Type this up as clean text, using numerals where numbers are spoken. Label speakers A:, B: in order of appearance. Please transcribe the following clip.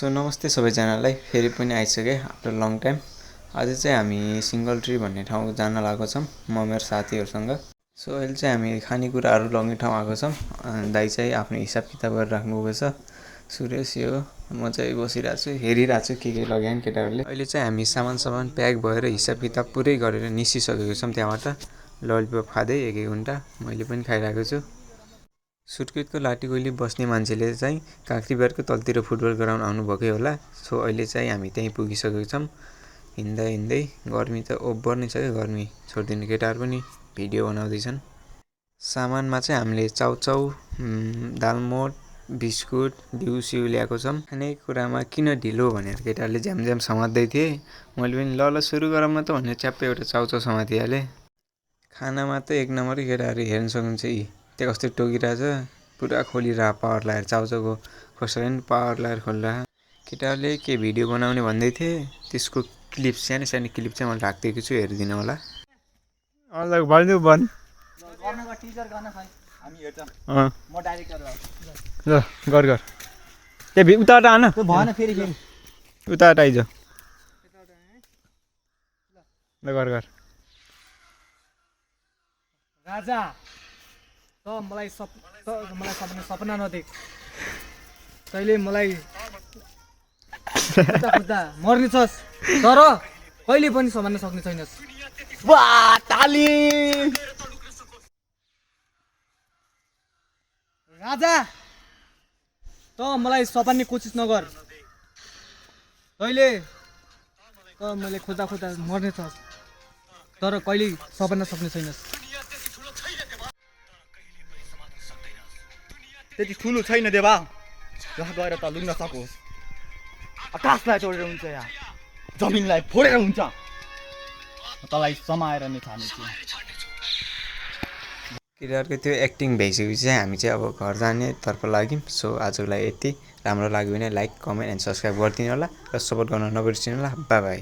A: So नमस्ते सबैजनालाई फेरि पनि आइसके आफ्टर लङ टाइम। आज चाहिँ हामी सिंगल ट्री भन्ने ठाउँ जान लागेको छौँ म मेरो साथीहरूसँग। सो अहिले चाहिँ हामी खानेकुराहरू लग्ने ठाउँ आएको छौँ। दाइ चाहिँ आफ्नो हिसाब किताब गरेर राख्नुभएको छ। सुरेश यो म चाहिँ बसिरहेको छु, हेरिरहेको छु के लग्यो नि केटाहरूले। अहिले चाहिँ हामी सामान प्याक भएर हिसाब किताब पुरै गरेर निस्किसकेको छौँ त्यहाँबाट। ललिपप खाँदै एक घन्टा मैले पनि खाइरहेको छु। सुर्खेतको लाटीकोइली बस्ने मान्छेले चाहिँ काँक्रीबारको तलतिर फुटबल ग्राउन्ड आउनुभएकै होला। सो अहिले चाहिँ हामी त्यहीँ पुगिसकेको छौँ। हिँड्दै गर्मी त ओभर नै छ क्या, गर्मी छोडिदिने। केटाहरू पनि भिडियो बनाउँदैछन्। सामानमा चाहिँ हामीले चाउचाउ, दालमोट, बिस्कुट, दिउसिउ ल्याएको छौँ। खानेकुरामा किन ढिलो भनेर केटाहरूले झ्याम समात्दै थिए। मैले पनि ल सुरु गरौँ न त भनेर च्याप्पै एउटा चाउचाउ समातिहालेँ। खानामा त एक नम्बरै केटाहरू हेर्न सक्नुहुन्छ। त्यो कस्तो टोकिरहेछ, पुरा खोलिरह पावर लगाएर। चाउचाउको कसैले पनि पावर लगाएर खोलिरह। केटाहरूले के भिडियो बनाउने भन्दै थिए, त्यसको क्लिप सानो क्लिप चाहिँ मैले राखिदिएको छु, हेरिदिनु होला।
B: ल गर त्यो उताबाट आन, भएन फेरि उताबाट आइज। ल गर राजा त मलाई सपना नदेख। तैँले मलाई खुद्दा मर्ने छस्, तर कहिले पनि सम्हाल्न सक्ने छैनस्। वाह ताली राजा, त मलाई सपार्ने कोसिस नगर। तैँले त मैले खोज्दा मर्ने छस्, तर कहिले सपार्न सक्ने छैनस्। त्यति ठुलो छैन देवा जहाँ गएर त लुग्न सकोस्। आकाशलाई तोडेर हुन्छ या जमिनलाई फोडेर हुन्छ, तँलाई समाएर नै छानेछु।
A: केटाहरूको त्यो एक्टिङ भइसकेपछि चाहिँ हामी चाहिँ अब घर जाने तर्फ लाग्यौँ। सो आजको लागि यति। राम्रो लाग्यो भने लाइक, कमेन्ट एन्ड सब्सक्राइब गरिदिनु होला र सपोर्ट गर्न नबिर्सिनु होला। By by.